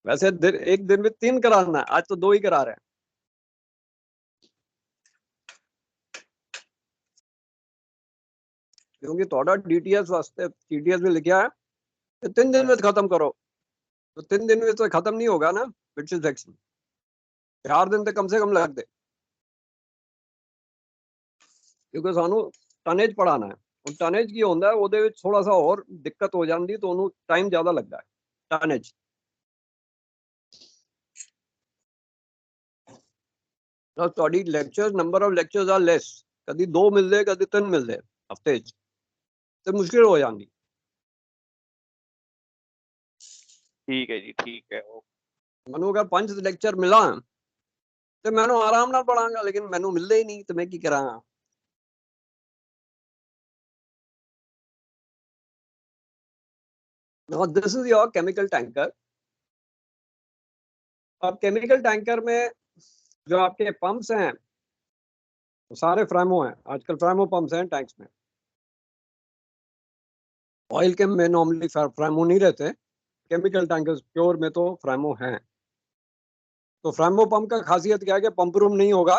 वैसे एक दिन में 3 कराना है, आज तो 2 ही करा रहे हैं. क्योंकि थोड़ा डीटीएस वास्ते टीटीएस में लिखा है कि 3 दिन में खत्म करो, तो 3 दिन में तो खत्म नहीं होगा ना ब्रिटिश सेक्शन. 4 दिन तो कम से कम लग दे, क्योंकि सानू टनेज पढ़ाना है. और टनेज की होंदा है ਉਹਦੇ ਵਿੱਚ थोड़ा सा और दिक्कत हो जाती, तो ਉਹਨੂੰ टाइम ज्यादा लगता है टनेज. तो ਤੁਹਾਡੀ lectures number of lectures are less, ਕਦੀ 2 ਮਿਲਦੇ ਕਦੀ 3 ਮਿਲਦੇ ਹਫਤੇ 'ਚ, ਤੇ ਮੁਸ਼ਕਿਲ ਹੋ ਜਾਂਦੀ. ठीक है जी, ठीक है. ਮੈਨੂੰ ਅਗਰ 5 ਲੈਕਚਰ ਮਿਲਾਂ ਤੇ ਮੈਨੂੰ ਆਰਾਮ ਨਾਲ ਪੜਾਂਗਾ, ਲੇਕਿਨ ਮੈਨੂੰ ਮਿਲਦੇ ਹੀ ਨਹੀਂ ਤੇ ਮੈਂ ਕੀ ਕਰਾਂ. Now this is your chemical tanker. अब केमिकल टैंकर में जो आपके पंप्स हैं तो सारे फ्रेमो हैं. आजकल फ्रेमो पंप्स हैं टैंक्स में. ऑयल के में नॉर्मली फ्रेमो नहीं रहते, केमिकल टैंकर्स प्योर में तो फ्रेमो हैं. तो फ्रेमो पंप का खासियत क्या है कि पंप रूम नहीं होगा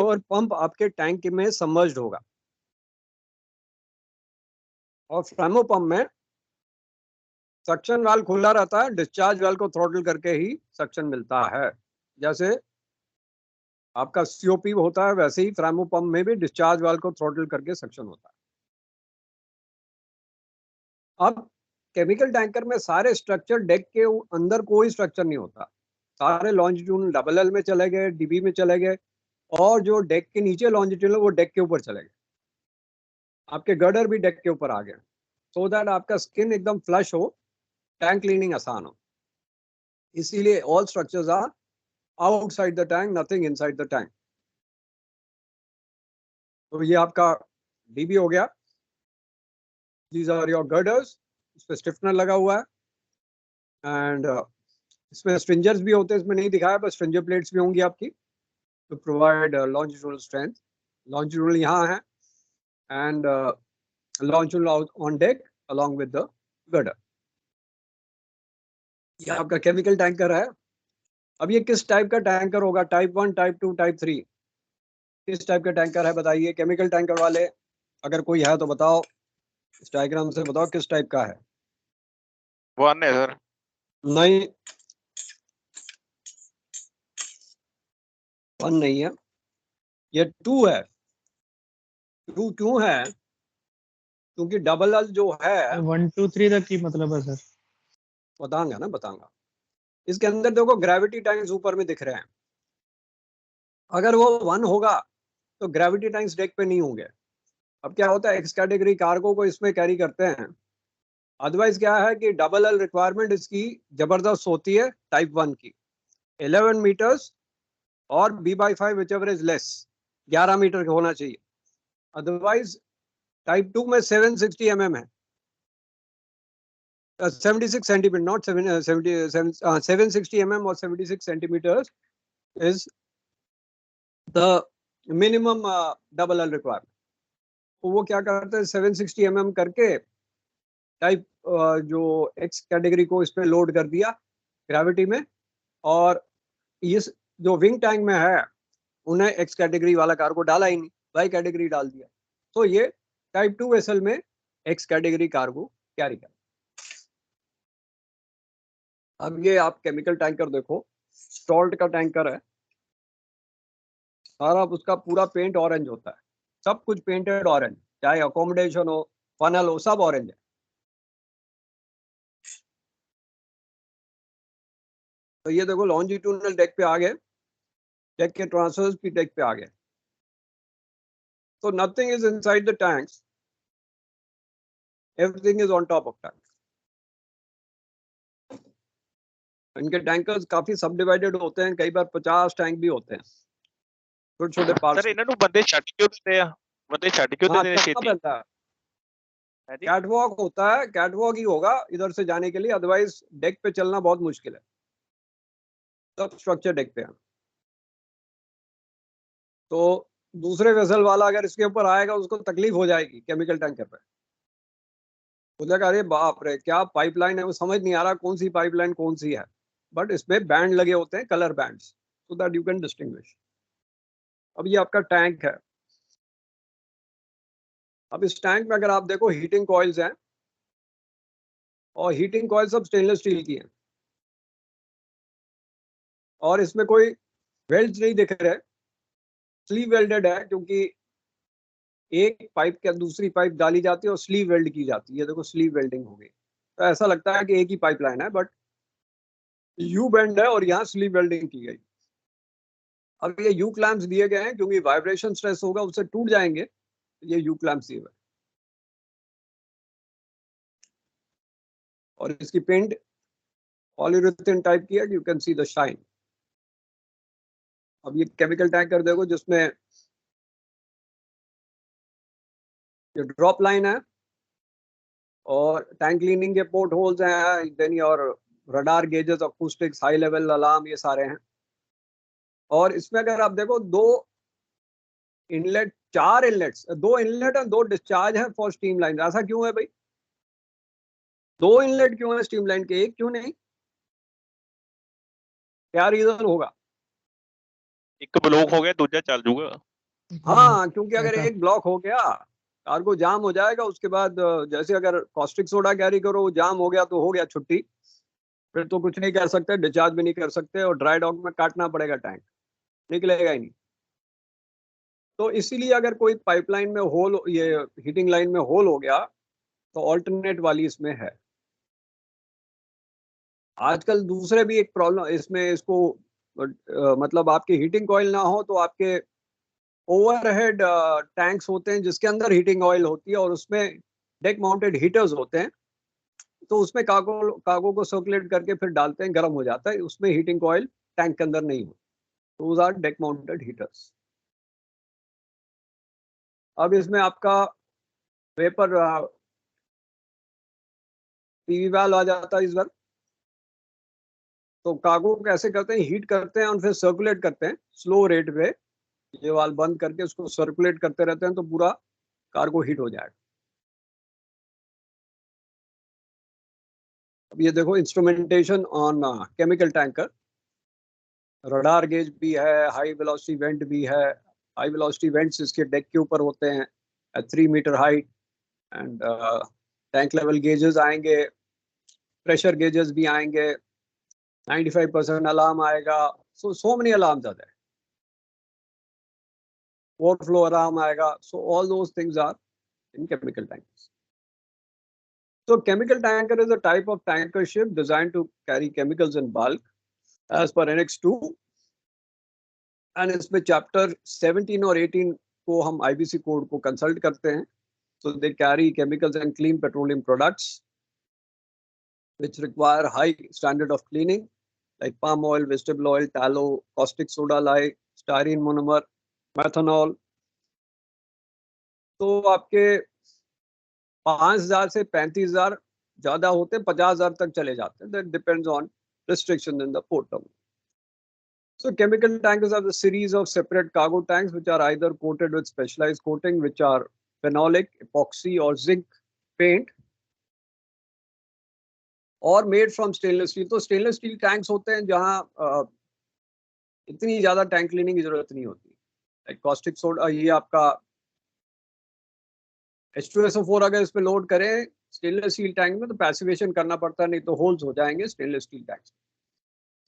और पंप आपके टैंक में सबमर्ज्ड होगा. और फ्रेमो पंप में सक्शन वाल्व खुला रहता है, डिस्चार्ज वाल्व को थ्रॉटल करके ही सक्शन मिलता है. जैसे आपका सीओपी होता है वैसे ही फ्रेमो पंप में भी डिस्चार्ज वाल्व को थ्रॉटल करके सक्शन होता है. अब केमिकल टैंकर में सारे स्ट्रक्चर डेक के अंदर कोई स्ट्रक्चर नहीं होता. सारे लॉन्जिट्यूडनल डबल एल में चले गए, डीबी में चले गए, और जो डेक के नीचे लॉन्जिट्यूडनल वो डेक के ऊपर चले गए. आपके गर्डर भी डेक के ऊपर आ गए, सो दैट आपका स्किन एकदम फ्लश हो, टैंक क्लीनिंग आसान हो. इसीलिए all structures are outside the tank, nothing inside the tank. तो ये आपका डीबी हो गया. These are your girders. इस पे स्टिफनर लगा हुआ है एंड इसमें स्ट्रिंजर्स भी होते हैं, इसमें नहीं दिखाया, बस स्ट्रिंजर प्लेट्स भी होंगी आपकी to provide longitudinal strength. Longitudinal यहाँ है and longitudinal on deck along with the girder. ये आपका केमिकल टैंकर है। अब ये किस टाइप का टैंकर होगा? Type 1, type 2, type 3? किस टाइप का टैंकर है बताइए? केमिकल टैंकर वाले अगर कोई है तो बताओ, इस डायग्राम से बताओ किस टाइप का है। 1 है सर। नहीं, 1 नहीं है, ये 2 है। 2 क्यों है? क्योंकि डबल एल जो है, 1 2 3 तक की मतलब है सर। बताऊंगा ना, बताऊंगा। इसके अंदर देखो ग्रेविटी टैंक्स ऊपर में दिख रहे हैं। अगर वो 1 होगा तो ग्रेविटी टैंक्स डेक पे नहीं होंगे। अब क्या होता है, एक्स कैटेगरी कार्गो को इसमें कैरी करते हैं। अदरवाइज क्या है कि डबल एल रिक्वायरमेंट इसकी जबरदस्त होती है टाइप 1 की, 11 मीटर्स और B/5 whichever is less, 11 metre का होना चाहिए। अदरवाइज टाइप 2 में 760 mm है, 76 सेंटीमीटर, नॉट 760 mm, और 76 centimetre is the minimum double L requirement. तो वो क्या करते हैं, 760 mm करके टाइप जो एक्स कैटेगरी को इस पे लोड कर दिया ग्रेविटी में, और इस जो विंग टैंक में है उन्हें एक्स कैटेगरी वाला कार को डाला ही नहीं, वाई कैटेगरी डाल दिया। तो ये टाइप 2 वेसल में एक्स कैटेगरी कार को कैरी कर। अब ये आप केमिकल टैंकर देखो, स्टॉल्ट का टैंकर है, सारा उसका पूरा पेंट ऑरेंज होता है, सब कुछ पेंटेड ऑरेंज, चाहे अकोमोडेशन हो, फनल हो, सब ऑरेंज है। तो ये देखो लॉन्जिट्यूडनल डेक पे आ गए, डेक के ट्रांसवर्स भी डेक पे आ गए। So nothing is inside the tanks, everything is on top of tanks. इनके टैंकर्स काफी सब डिवाइडेड होते हैं, कई बार 50 टैंक भी होते हैं, छोटे छोटे पार्ट्स। सर इन्होंने बंदे छट क्यों देते हैं? बंदे छट क्यों हाँ, देते हैं चलना छेती? पड़ता है, है जी? कैटवॉक होता है, कैटवॉक ही होगा इधर से जाने के लिए, अदरवाइज डेक पे चलना बहुत मुश्किल है, सब स्ट्रक्चर डेक पे है। तो दूसरे वेसल वाला अगर इसके ऊपर आएगा उसको तकलीफ हो जाएगी केमिकल टैंकर पे, बोलेगा अरे बाप रे क्या पाइपलाइन है, वो समझ नहीं आ रहा कौन सी पाइपलाइन कौन सी है। बट इसमें बैंड लगे होते हैं, colour bands, so that you can distinguish. अब ये आपका टैंक है। अब इस टैंक में अगर आप देखो हीटिंग कॉइल्स हैं, और हीटिंग कॉइल सब स्टेनलेस स्टील की हैं, और इसमें कोई वेल्ड्स नहीं दिख रहे, स्लीव वेल्डेड है, क्योंकि एक पाइप के दूसरी पाइप डाली जाती है और स्लीव वेल्ड की जाती है। देखो स्लीव वेल्डिंग हो गई, तो ऐसा लगता है कि एक ही पाइपलाइन है, बट यू बेंड है और यहाँ स्लीव वेल्डिंग की गई। अब ये यू क्लैम्प्स दिए गए हैं क्योंकि वाइब्रेशन स्ट्रेस होगा उससे टूट जाएंगे, ये यू क्लैम्प्स दिए हुए। और इसकी पेंट पॉलीयुरेथेन टाइप की है, you can see the shine. अब ये केमिकल टैंकर देखो जिसमें ये ड्रॉप लाइन है, और टैंक क्लीनिंग के पोर्ट होल्स हैं, then your radar gauges, acoustics, high level alarm, ये सारे हैं। और इसमें अगर आप देखो इनलेट, 4 इनलेट्स, 2 इनलेट और 2 डिस्चार्ज है फॉर स्टीम लाइन। ऐसा क्यों है भाई? 2 इनलेट क्यों है स्टीम लाइन के, एक क्यों नहीं? क्या रीजन होगा? एक ब्लॉक हो गया दूसरा चल जूगा। हाँ, क्योंकि अगर ऐसा। एक ब्लॉक हो गया कार्गो जाम हो जाएगा, उसके बाद जैसे अगर कॉस्टिक सोडा कैरी करो, वो जाम हो गया तो हो गया छुट्टी, फिर तो कुछ नहीं कर सकते, डिस्चार्ज भी नहीं कर सकते, और ड्राई डॉक में काटना पड़ेगा टैंक, निकलेगा ही नहीं। तो इसीलिए अगर कोई पाइपलाइन में होल, ये हीटिंग लाइन में होल हो गया, तो ऑल्टरनेट वाली इसमें है। आजकल दूसरे भी एक प्रॉब्लम इसमें, इसको मतलब आपके हीटिंग कॉइल ना हो तो आपके ओवरहेड टैंक्स होते हैं जिसके अंदर हीटिंग ऑयल होती है, और उसमें डेक माउंटेड हीटर्स होते हैं, तो उसमें कार्गो को सर्कुलेट करके फिर डालते हैं, गर्म हो जाता है, उसमें हीटिंग ऑयल टैंक के अंदर नहीं हो, तो आर डेक माउंटेड हीटर्स। अब इसमें आपका वेपर पीवी वाल आ जाता है इस बार। तो कार्गो को कैसे करते हैं, हीट करते हैं और फिर सर्कुलेट करते हैं स्लो रेट पे, ये वाल बंद करके उसको सर्कुलेट करते रहते हैं, तो पूरा कार्गो हीट हो जाएगा। अब ये देखो instrumentation on chemical tanker, radar gauge भी है, हाई वेलोसिटी वेंट भी है। हाई वेलोसिटी वेंट्स इसके डेक के ऊपर होते हैं at 3 metre height, and tank level gauges आएंगे, प्रेशर गेजेस भी आएंगे, 95% अलार्म आएगा, so many alarms are there, overflow alarm आएगा, so all those things are in chemical tankers. So chemical tanker is a type of tanker ship designed to carry chemicals in bulk as per Annex 2, and इसमें chapter 17 और 18 को हम IBC code को consult करते हैं. So they carry chemicals and clean petroleum products which require high standard of cleaning, like palm oil, vegetable oil, tallow, caustic soda lye, styrene monomer, methanol. तो आपके 5,000 से 35,000 ज्यादा होते हैं, 50,000 तक चले जाते हैं. That depends on restriction in the port terminal. So chemical tankers are the series of separate cargo tanks which are either coated with specialized coating, which are phenolic, epoxy or zinc paint, or made from stainless steel. तो stainless steel tanks होते हैं जहाँ इतनी ज्यादा tank cleaning की जरूरत नहीं होती. Like caustic soda, ये आपका H2SO4 अगर इसमें लोड करें स्टेनलेस स्टील टैंक में तो पैसिवेशन करना पड़ता है, नहीं तो होल्स हो जाएंगे stainless steel tanks.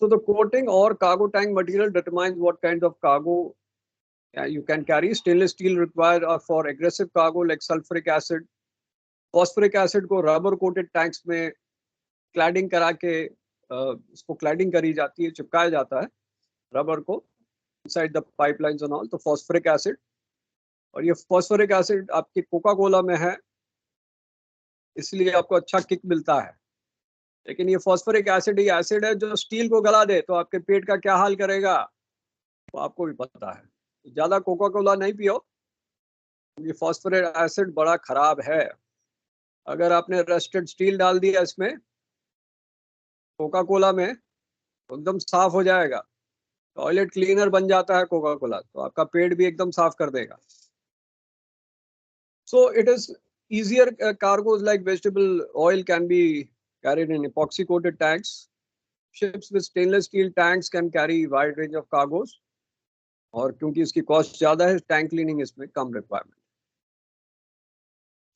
So the coating or cargo tank material determines what kind of cargo you can carry. Stainless steel required for aggressive cargo like sulfuric acid. Phosphoric acid को rubber coated tanks में cladding करा के इसको cladding करी जाती है, चिपकाया जाता है rubber को inside the pipelines and all. तो phosphoric acid, और ये phosphoric acid आपकी कोका कोला में है इसलिए आपको अच्छा किक मिलता है. लेकिन ये फॉस्फोरिक एसिड ही एसिड है जो स्टील को गला दे तो आपके पेट का क्या हाल करेगा तो आपको भी पता है. ज्यादा कोका कोला नहीं पियो, ये फॉस्फोरिक एसिड बड़ा खराब है. अगर आपने रस्टेड स्टील डाल दिया इसमें कोका कोला में तो एकदम साफ हो जाएगा, टॉयलेट क्लीनर बन जाता है कोका कोला, तो आपका पेट भी एकदम साफ कर देगा. So it is easier cargoes like vegetable oil can be carried in epoxy coated tanks. Ships with stainless steel tanks can carry wide range of cargoes, और क्योंकि इसकी कॉस्ट ज्यादा है टैंक क्लीनिंग इसमें कम रिक्वायरमेंट.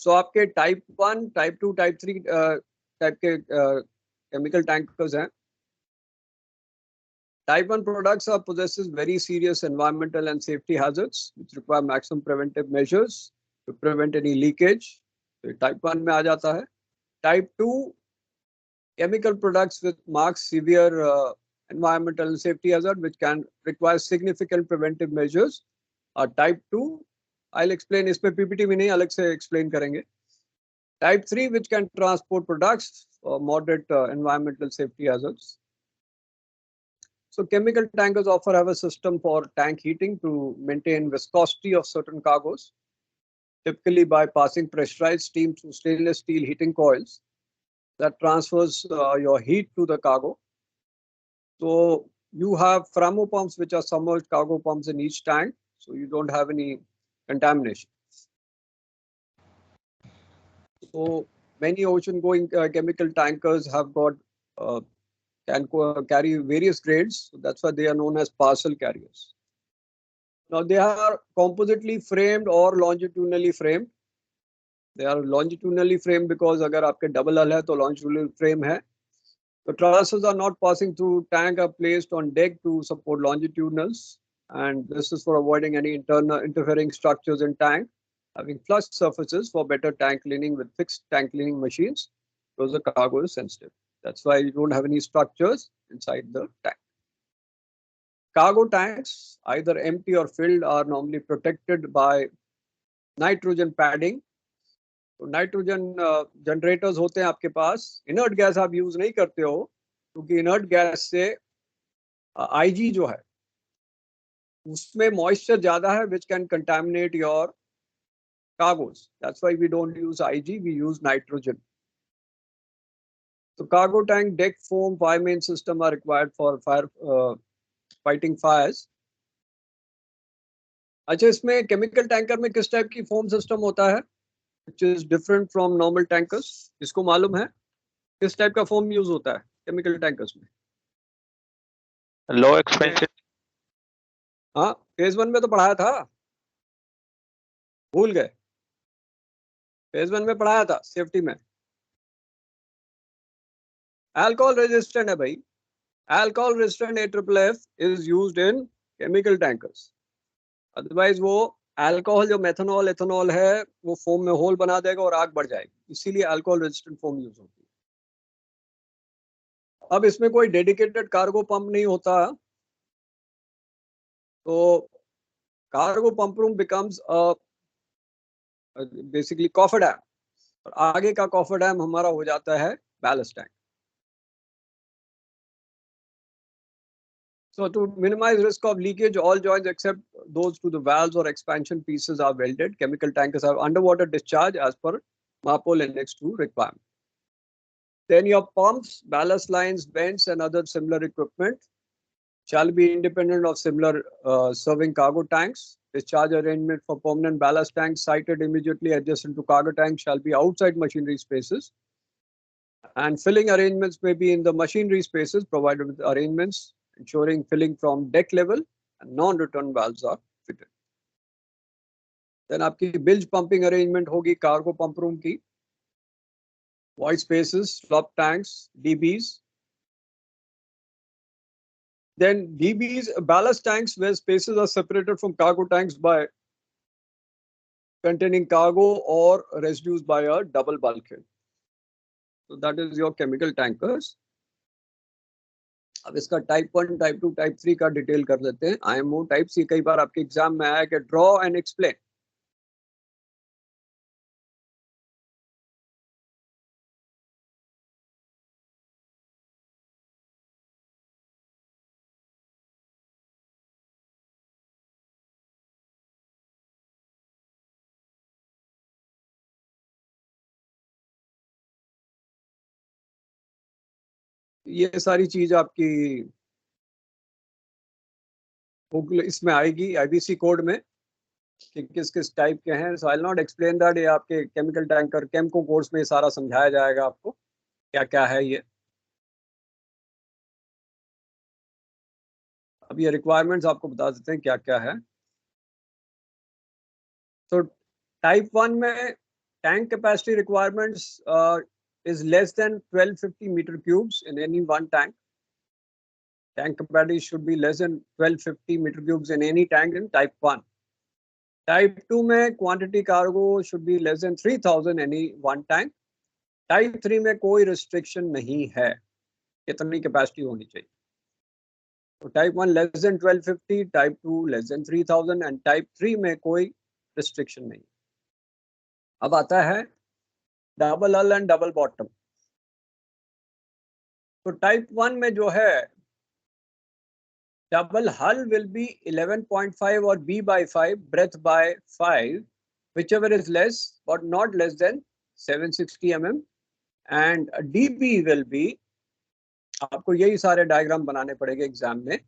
सो आपके टाइप 1, टाइप 2, टाइप 3 टाइप के chemical tankers हैं. Type 1 products are possesses very serious environmental and safety hazards which require maximum preventive measures to prevent any leakage. तो type 1 में आ जाता है. Type 2 chemical products with marked severe environmental and safety hazard which can require significant preventive measures are type 2. I'll explain, इसमें PPT में नहीं, अलग से explain करेंगे. Type 3 which can transport products for moderate environmental safety hazards. So chemical tankers often have a system for tank heating to maintain viscosity of certain cargoes, typically by passing pressurized steam through stainless steel heating coils that transfers your heat to the cargo. So you have Framo pumps which are submerged cargo pumps in each tank, so you don't have any contamination. So many ocean-going chemical tankers have got can carry various grades, so that's why they are known as parcel carriers. Now they are compositely framed or longitudinally framed. They are longitudinally framed because अगर आपके double hull है तो longitudinal frame है. The trusses are not passing through tank are placed on deck to support longitudinals, and this is for avoiding any internal interfering structures in tank, having flush surfaces for better tank cleaning with fixed tank cleaning machines because the cargo is sensitive. That's why you don't have any structures inside the tank. Cargo tanks, either empty or filled, are normally protected by nitrogen padding. तो nitrogen generators होते हैं आपके पास. Inert gas आप use नहीं करते हो क्योंकि inert gas से आईजी जो है उसमें मॉइस्चर ज्यादा है which can contaminate your cargoes. That's why we don't use IG, we use nitrogen. So cargo tank deck foam 5 main system are required for fire fighting fires. अच्छा, इसमें chemical tanker में किस type की foam system होता है which is different from normal tankers? इसको मालूम है? किस टाइप का फोम यूज होता है केमिकल टैंकर्स में? लो एक्सपेंशन। हाँ, फेज 1 में तो पढ़ाया था, भूल गए? फेज 1 में पढ़ाया था सेफ्टी में। अल्कोहल रेजिस्टेंट है भाई, alcohol resistant AFFF is used in chemical tankers. Otherwise वो अल्कोहल जो मेथनॉल एथेनॉल है वो फोम में होल बना देगा और आग बढ़ जाएगी, इसीलिए अल्कोहल रेजिस्टेंट फोम यूज होती है। अब इसमें कोई डेडिकेटेड कार्गो पंप नहीं होता, तो cargo pump room becomes basically coffer dam, और आगे का कॉफर डैम हमारा हो जाता है ballast tank. So to minimize risk of leakage, all joints except those to the valves or expansion pieces are welded. Chemical tankers have underwater discharge as per MAPOL Annex 2 requirement. Then your pumps, ballast lines, vents and other similar equipment shall be independent of similar serving cargo tanks. Discharge arrangement for permanent ballast tanks sited immediately adjacent to cargo tanks shall be outside machinery spaces. And filling arrangements may be in the machinery spaces provided with arrangements ensuring filling from deck level and non-return valves are fitted. Then आपकी bilge pumping arrangement होगी cargo pump room की, void spaces, slop tanks, DBs. Then DBs, ballast tanks where spaces are separated from cargo tanks by containing cargo or residues by a double bulkhead. So that is your chemical tankers. अब इसका type 1, type 2, type 3 का detail कर लेते हैं। IMO type सी कई बार आपके exam में आया कि ड्रॉ एंड एक्सप्लेन। ये सारी चीज आपकी इसमें आएगी IBC कोड में कि किस किस टाइप के हैं। So I will not explain that, ये आपके केमिकल टैंकर केमको कोर्स में सारा समझाया जाएगा आपको क्या क्या है ये। अब ये रिक्वायरमेंट्स आपको बता देते हैं क्या क्या है। तो टाइप 1 में tank capacity requirements is less than 1250 meter cubes in any one tank. Tank capacity should be less than 1250 meter cubes in any tank in type 1. Type 2 में quantity cargo should be less than 3000 any one tank. Type 3 में कोई restriction नहीं है, कितनी capacity होनी चाहिए। तो type 1 less than 1250, type 2 less than 3000 and type 3 में कोई restriction नहीं। अब आता है डबल हल एंड डबल बॉटम। तो टाइप 1 में जो है डबल हल विल बी 11.5 और B/5 breadth by 5 whichever is less but not less than 760 mm and DB will be, आपको यही सारे डायग्राम बनाने पड़ेंगे एग्जाम में।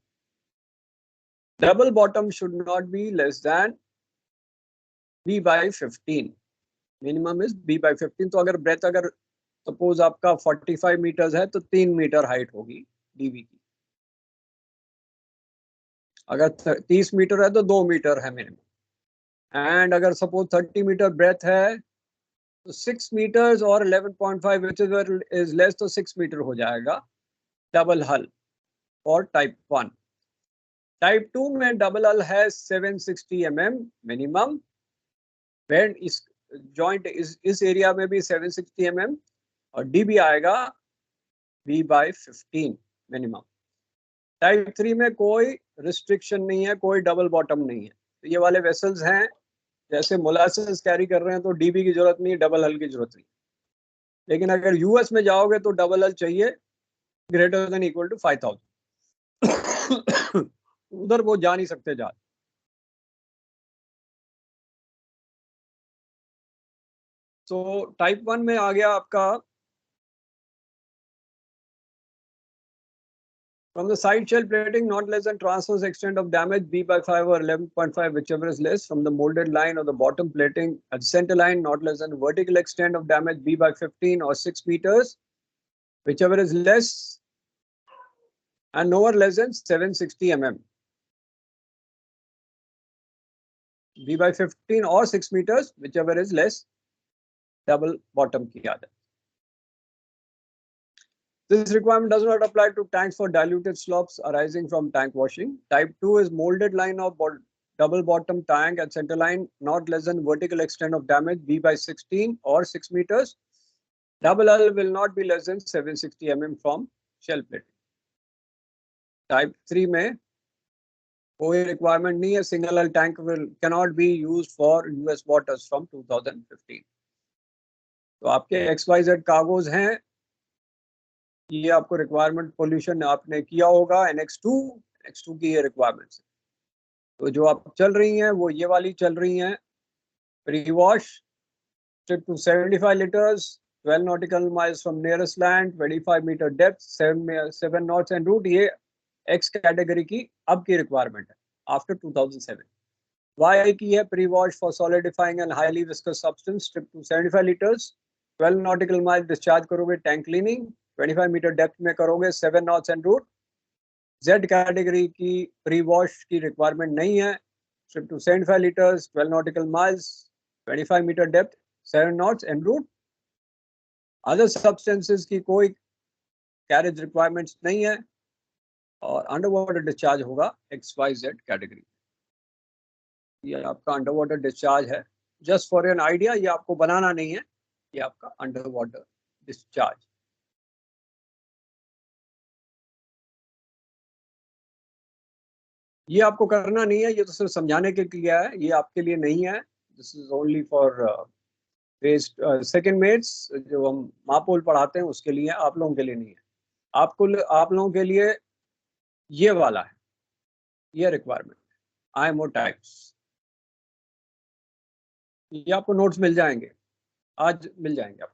Double bottom should not be less than B/15, minimum is B/15। तो अगर ब्रेथ अगर सपोज आपका 45 मीटर्स है तो 3 मीटर हाइट होगी डीबी की। अगर 30 मीटर है तो 2 मीटर है मिनिमम। एंड अगर सपोज 30 मीटर ब्रेथ है तो 6 मीटर्स और 11.5 विच इज लेस तो 6 मीटर हो जाएगा डबल हल और टाइप 1। टाइप 2 में डबल हल है 760 mm मिनिमम, बेंड इस जॉइंट इस एरिया में भी 760 mm और डीबी आएगा B/15 मिनिमम। टाइप 3 में कोई रिस्ट्रिक्शन नहीं है, कोई डबल बॉटम नहीं है। तो ये वाले वेसल्स हैं जैसे मोलासेस कैरी कर रहे हैं तो डीबी की जरूरत नहीं, डबल हल की जरूरत नहीं। लेकिन अगर यूएस में जाओगे तो डबल हल चाहिए ग्रेटर देन इक्वल टू 5000। उधर वो जा नहीं सकते जहाज। तो टाइप 1 में आ गया आपका from the side shell plating not less than transverse extent of damage B/5 or 11.5 whichever is less from the molded line or the bottom plating at center line not less than vertical extent of damage B/15 or 6 meters whichever is less and nowhere less than 760 mm. V by 15 or 6 meters, whichever is less, double bottom की आदत. This requirement does not apply to tanks for diluted slopes arising from tank washing. Type 2 is molded line of double bottom tank and center line not less than vertical extent of damage V by 16 or 6 meters. Double L will not be less than 760 mm from shell plating. Type 3 में कोई requirement नहीं है. Single hull tank cannot be used for US waters from 2015. तो आपके XYZ cargoes हैं, ये आपको requirement pollution आपने किया होगा NX2 की ये रिक्वायरमेंट्स. तो जो आप चल रही हैं वो ये वाली चल रही हैं. Pre wash strip to 75 liters, 12 nautical miles from nearest land, 25 meter depth, 7 knots en route. ये X कैटेगरी की अब की रिक्वायरमेंट है आफ्टर 2007. Y की है pre wash for solidifying and highly viscous substance, strip to 75 liters, 12 nautical miles discharge करोगे tank cleaning, 25 metre depth में करोगे, 7 knots en route. Z category की प्री वॉश की रिक्वायरमेंट नहीं है. strip to 75 liters, 12 nautical miles, 25 metre depth, 7 knots en route. Other substances की कोई carriage requirements नहीं है और अंडर वाटर डिस्चार्ज होगा XYZ कैटेगरी. ये आपका अंडर वाटर डिस्चार्ज है. जस्ट फॉर एन आइडिया, ये आपको बनाना नहीं है, ये आपका अंडर वाटर डिस्चार्ज. ये आपको करना नहीं है, ये तो सिर्फ समझाने के लिए है, ये आपके लिए नहीं है. This is only for second mates जो हम मापोल पढ़ाते हैं उसके लिए, आप लोगों के लिए नहीं है. आप लोगों के लिए ये वाला है, ये रिक्वायरमेंट IMO टाइप्स. ये आपको नोट्स मिल जाएंगे, आज मिल जाएंगे आपको.